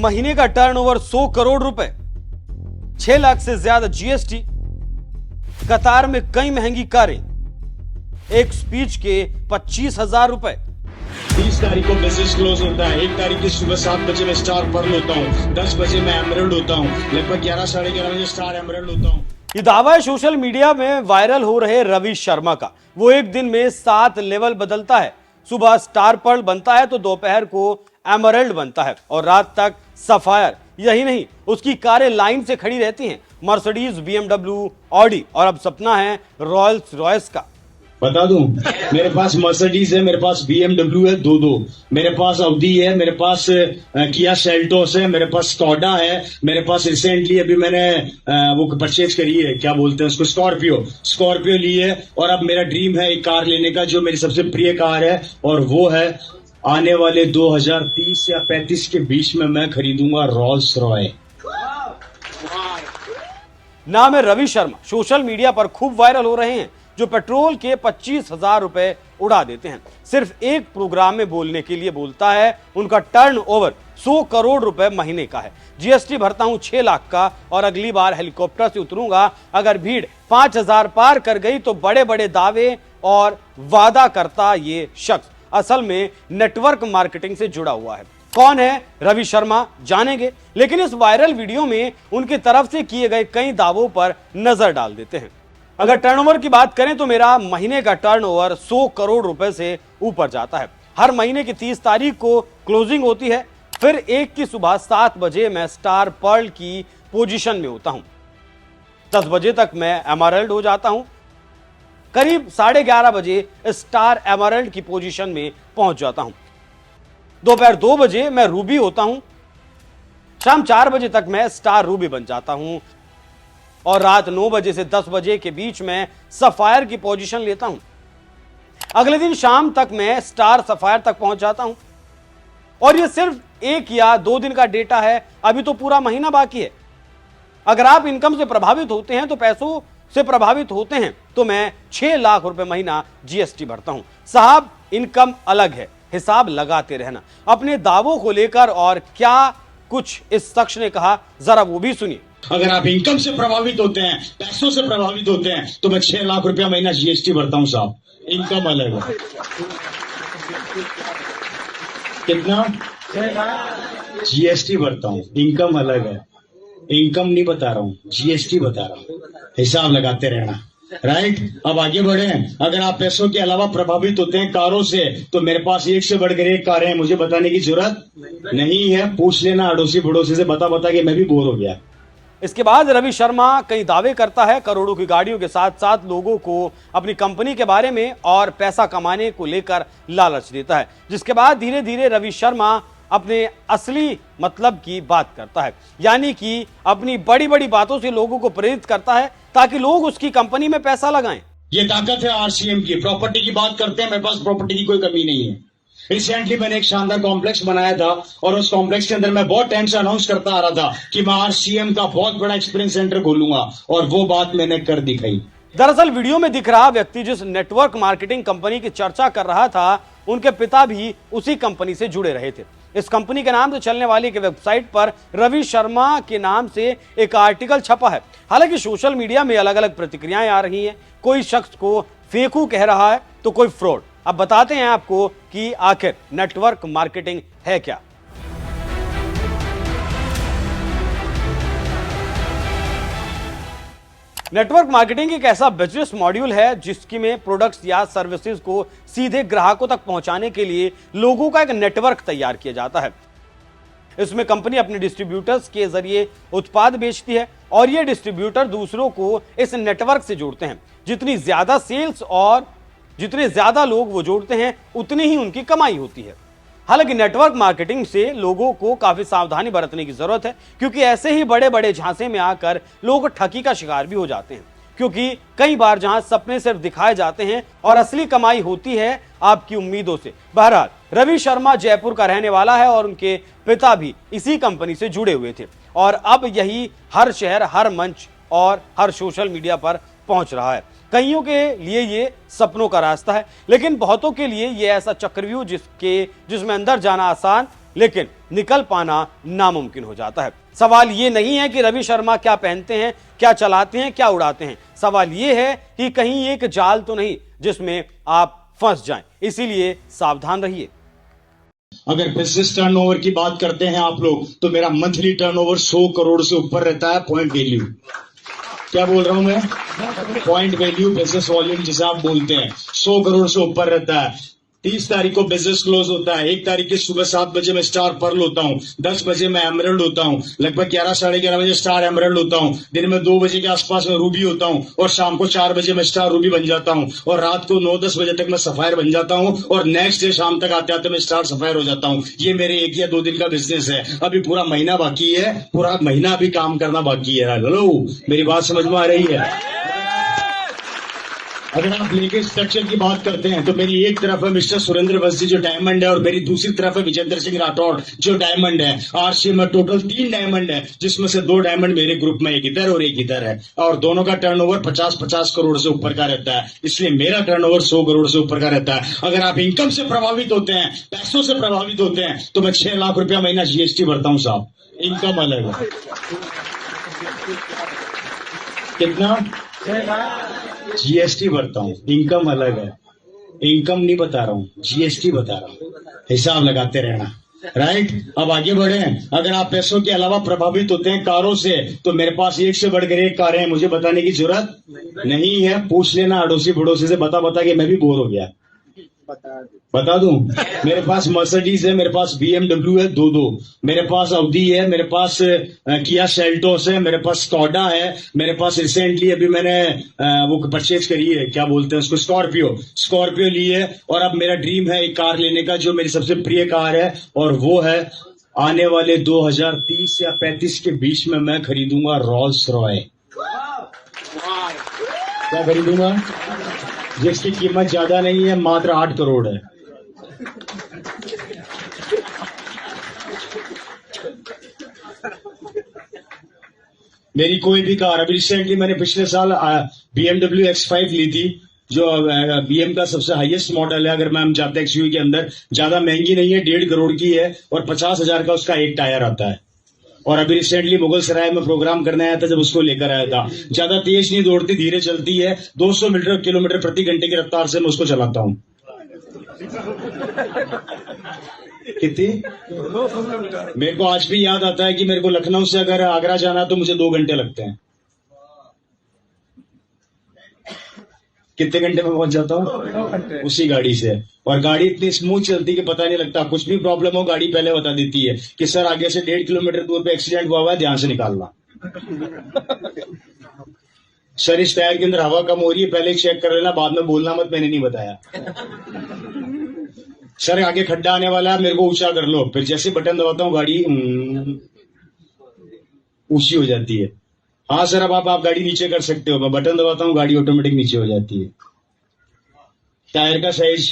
महीने का टर्नओवर 100 करोड़ रुपए, 6 लाख से ज्यादा जीएसटी, कतार में कई महंगी कारें, एक स्पीच के 25,000 रुपए। 30 तारीख को बिजनेस क्लोज होता है, 1 तारीख की सुबह 7 बजे मैं स्टार पर्ल होता हूँ, 10 बजे मैं एमरल्ड होता हूँ, लगभग 11 साढ़े 11 बजे स्टार एमरल्ड होता हूँ। ये दावा है सोशल मीडिया में वायरल हो रहे रवि शर्मा का। वो एक दिन में 7 लेवल बदलता है। सुबह स्टार पर्ल बनता है तो दोपहर को एमरल्ड बनता है और रात तक सफायर। यही नहीं, उसकी कारें लाइन से खड़ी रहती हैं, मर्सिडीज, बीएमडब्ल्यू, ऑडी, और अब सपना है रॉयल्स रॉयस का। बता दूं, मेरे पास मर्सिडीज है, मेरे पास बीएमडब्ल्यू है, दो, मेरे पास ऑडी है, मेरे पास किया सेल्टोस है, मेरे पास स्कोडा है, मेरे पास रिसेंटली अभी मैंने वो परचेज करी है, क्या बोलते हैं उसको, स्कॉर्पियो ली है। और अब मेरा ड्रीम है एक कार लेने का जो मेरी सबसे प्रिय कार है, और वो है आने वाले 2030 या 35 के बीच में मैं खरीदूंगा रॉल्स रॉय। नाम है रवि शर्मा। सोशल मीडिया पर खूब वायरल हो रहे हैं, जो पेट्रोल के 25,000 रुपए उड़ा देते हैं। सिर्फ एक प्रोग्राम में बोलने के लिए बोलता है। उनका टर्न ओवर 100 करोड़ रुपए महीने का है। जीएसटी भरता हूं 6 लाख का, और अगली बार हेलीकॉप्टर से उतरूंगा अगर भीड़ 5,000 पार कर गई तो। बड़े बड़े दावे और वादा करता ये शख्स असल में नेटवर्क मार्केटिंग से जुड़ा हुआ है। कौन है रवि शर्मा, जानेंगे, लेकिन इस वायरल वीडियो में उनकी तरफ से किए गए कई दावों पर नजर डाल देते हैं। अगर टर्नओवर की बात करें तो मेरा महीने का टर्नओवर 100 करोड़ रुपए से ऊपर जाता है। हर महीने की 30 तारीख को क्लोजिंग होती है, फिर 1 की सुबह 7 बजे मैं स्टार पर्ल की पोजीशन में होता हूं। 10 बजे तक मैं एमरल्ड हो जाता हूं। करीब 11:30 बजे स्टार एमरल्ड की पोजीशन में पहुंच जाता हूं। दोपहर 2 बजे मैं रूबी होता हूं। शाम 4 बजे तक मैं स्टार रूबी बन जाता हूं, और रात 9 बजे से 10 बजे के बीच में सफायर की पोजीशन लेता हूं। अगले दिन शाम तक मैं स्टार सफायर तक पहुंच जाता हूं। और यह सिर्फ 1 या 2 दिन का डेटा है, अभी तो पूरा महीना बाकी है। अगर आप इनकम से प्रभावित होते हैं तो पैसों से प्रभावित होते हैं तो मैं 6 लाख रुपए महीना जीएसटी भरता हूं। साहब, इनकम अलग है, हिसाब लगाते रहना। अपने दावों को लेकर और क्या कुछ इस शख्स ने कहा, जरा वो भी सुनिए। अगर आप इनकम से प्रभावित होते हैं, पैसों से प्रभावित होते हैं, तो मैं 6 लाख रुपया महीना जीएसटी भरता हूं साहब। इनकम अलग है। कितना जीएसटी भरता हूं, इनकम अलग है। इनकम नहीं बता रहा हूं, जीएसटी बता रहा हूं। हिसाब लगाते रहना, राइट। अब आगे बढ़े। अगर आप पैसों के अलावा प्रभावित होते हैं कारों से, तो मेरे पास 1 से बढ़कर 1 कारें हैं, मुझे बताने की जरूरत नहीं है। पूछ लेना अड़ोसी पड़ोसी से, बता के मैं भी बोर हो गया। इसके बाद रवि शर्मा कई दावे करता है, करोड़ों की गाड़ियों के साथ साथ लोगों को अपनी कंपनी के बारे में और पैसा कमाने को लेकर लालच देता है, जिसके बाद धीरे धीरे रवि शर्मा अपने असली मतलब की बात करता है, यानी कि अपनी बड़ी बड़ी बातों से लोगों को प्रेरित करता है ताकि लोग उसकी कंपनी में पैसा लगाएं। ये ताकत है आरसीएम की। प्रॉपर्टी की बात करते हैं, मेरे पास प्रॉपर्टी की कोई कमी नहीं है। रिसेंटली मैंने एक शानदार कॉम्प्लेक्स बनाया था, और उस कॉम्प्लेक्स के अंदर मैं बहुत टाइम से अनाउंस करता आ रहा था कि मैं आरसीएम का बहुत बड़ा एक्सपीरियंस सेंटर खोलूंगा, और वो बात मैंने कर दिखाई। दरअसल वीडियो में दिख रहा व्यक्ति जिस नेटवर्क मार्केटिंग कंपनी की चर्चा कर रहा था, उनके पिता भी उसी कंपनी से जुड़े रहे थे। इस कंपनी के नाम से चलने वाली एक वेबसाइट पर रवि शर्मा के नाम से एक आर्टिकल छपा है। हालांकि सोशल मीडिया में अलग अलग प्रतिक्रियाएं आ रही हैं। कोई शख्स को फेकू कह रहा है तो कोई फ्रॉड। अब बताते हैं आपको कि आखिर नेटवर्क मार्केटिंग है क्या। नेटवर्क मार्केटिंग एक ऐसा बिजनेस मॉड्यूल है जिसकी में प्रोडक्ट्स या सर्विसेज को सीधे ग्राहकों तक पहुंचाने के लिए लोगों का एक नेटवर्क तैयार किया जाता है। इसमें कंपनी अपने डिस्ट्रीब्यूटर्स के जरिए उत्पाद बेचती है, और ये डिस्ट्रीब्यूटर दूसरों को इस नेटवर्क से जोड़ते हैं। जितनी ज्यादा सेल्स और जितने ज्यादा लोग वो जोड़ते हैं, उतनी ही उनकी कमाई होती है। हालांकि नेटवर्क मार्केटिंग से लोगों को काफी सावधानी बरतने की जरूरत है, क्योंकि ऐसे ही बड़े बड़े झांसे में आकर लोग ठगी का शिकार भी हो जाते हैं। क्योंकि कई बार जहां सपने सिर्फ दिखाए जाते हैं और असली कमाई होती है आपकी उम्मीदों से। बहरहाल, रवि शर्मा जयपुर का रहने वाला है और उनके पिता भी इसी कंपनी से जुड़े हुए थे, और अब यही हर शहर, हर मंच और हर सोशल मीडिया पर पहुंच रहा है। कईयों के लिए ये सपनों का रास्ता है, लेकिन बहुतों के लिए ये ऐसा चक्रव्यूह जिसमें अंदर जाना आसान लेकिन निकल पाना नामुमकिन हो जाता है। सवाल ये नहीं है कि रवि शर्मा क्या पहनते हैं, क्या चलाते हैं, क्या उड़ाते हैं। सवाल ये है कि कहीं एक जाल तो नहीं जिसमें आप फंस जाएं। इसीलिए सावधान रहिए। अगर बिजनेस टर्नओवर की बात करते हैं आप लोग, तो मेरा मंथली टर्नओवर 100 करोड़ से ऊपर रहता है। पॉइंट वैल्यू, क्या बोल रहा हूं मैं? पॉइंट वैल्यू बिजनेस वॉल्यूम जिसे आप बोलते हैं, 100 करोड़ से ऊपर रहता है। 30 तारीख को बिजनेस क्लोज होता है। 1 तारीख की सुबह 7 बजे मैं स्टार पर्ल होता हूं, 10 बजे मैं एमरल्ड होता हूं, लगभग 11 साढ़े 11 बजे स्टार एमरल्ड होता हूं, दिन में 2 बजे के आसपास में रूबी होता हूं, और शाम को 4 बजे मैं स्टार रूबी बन जाता हूं, और रात को 9-10 बजे तक मैं सफायर बन जाता हूं, और नेक्स्ट डे शाम तक आते आते मैं स्टार सफायर हो जाता हूं। ये मेरे 1 या 2 दिन का बिजनेस है। अभी पूरा महीना बाकी है, पूरा महीना अभी काम करना बाकी है। हेलो, मेरी बात समझ में आ रही है? अगर आप लिंकेज स्ट्रक्चर की बात करते हैं, तो मेरी एक तरफ है मिस्टर सुरेंद्र वस्ती जो डायमंड है, और मेरी दूसरी तरफ है विजेंद्र सिंह राठौड़ जो डायमंड है। आरसी में टोटल 3 डायमंड है, जिसमें से 2 डायमंड मेरे ग्रुप में, एक इधर और एक इधर है, और दोनों का टर्नओवर 50-50 करोड़ से ऊपर का रहता है। इसलिए मेरा टर्नओवर 100 करोड़ से ऊपर का रहता है। अगर आप इनकम से प्रभावित होते हैं, पैसों से प्रभावित होते हैं, तो मैं 6 लाख रुपया महीना जीएसटी भरता हूं साहब। इनकम अलग है। कितना जीएसटी भरता हूं, इनकम अलग है। इनकम नहीं बता रहा हूं, जीएसटी बता रहा हूं। हिसाब लगाते रहना, राइट? अब आगे बढ़े। अगर आप पैसों के अलावा प्रभावित होते हैं कारों से, तो मेरे पास 1 से बढ़कर 1 कारें हैं, मुझे बताने की जरूरत नहीं है। पूछ लेना अड़ोसी पड़ोसी से, बता के मैं भी बोर हो गया। बता दूं, मेरे पास मर्सिडीज है, मेरे पास BMW है 2-2, मेरे पास अवधी है, मेरे पास किया सेल्टोस है, मेरे पास स्कॉडा है, मेरे पास रिसेंटली अभी मैंने वो परचेज करी है, क्या बोलते हैं उसको, स्कॉर्पियो ली है। और अब मेरा ड्रीम है एक कार लेने का, जो मेरी सबसे प्रिय कार है, और वो है आने वाले 2030 या 35 के बीच में मैं खरीदूंगा रोल्स रॉय। क्या खरीदूंगा? जिसकी कीमत ज्यादा नहीं है, मात्र 8 करोड़ है। मेरी कोई भी कार, अभी रिसेंटली मैंने पिछले साल BMW X5 ली थी, जो BM का सबसे हाईएस्ट मॉडल है। अगर मैं हम जाते एक्सयूवी के अंदर, ज्यादा महंगी नहीं है, 1.5 करोड़ की है, और 50,000 का उसका एक टायर आता है। और अभी रिसेंटली मुगल सराय में प्रोग्राम करने आया था, जब उसको लेकर आया था। ज्यादा तेज नहीं दौड़ती, धीरे चलती है। 200 किलोमीटर प्रति घंटे की रफ्तार से मैं उसको चलाता हूं। कितनी? मेरे को आज भी याद आता है कि मेरे को लखनऊ से अगर आगरा जाना तो मुझे 2 घंटे लगते हैं। कितने घंटे में पहुंच जाता हूँ? उसी गाड़ी से। और गाड़ी इतनी स्मूथ चलती कि पता नहीं लगता। कुछ भी प्रॉब्लम हो, गाड़ी पहले बता देती है कि सर आगे से 1.5 किलोमीटर दूर पे एक्सीडेंट हुआ है, ध्यान से निकालना। सर इस टायर के अंदर हवा कम हो रही है, पहले चेक कर लेना, बाद में बोलना मत मैंने नहीं बताया। सर आगे खड्डा आने वाला है, मेरे को ऊंचा कर लो। फिर जैसे बटन दबाता हूँ, गाड़ी ऊंची हो जाती है। हाँ सर, अब आप गाड़ी नीचे कर सकते हो। मैं बटन दबाता हूँ, गाड़ी ऑटोमेटिक नीचे हो जाती है। टायर का साइज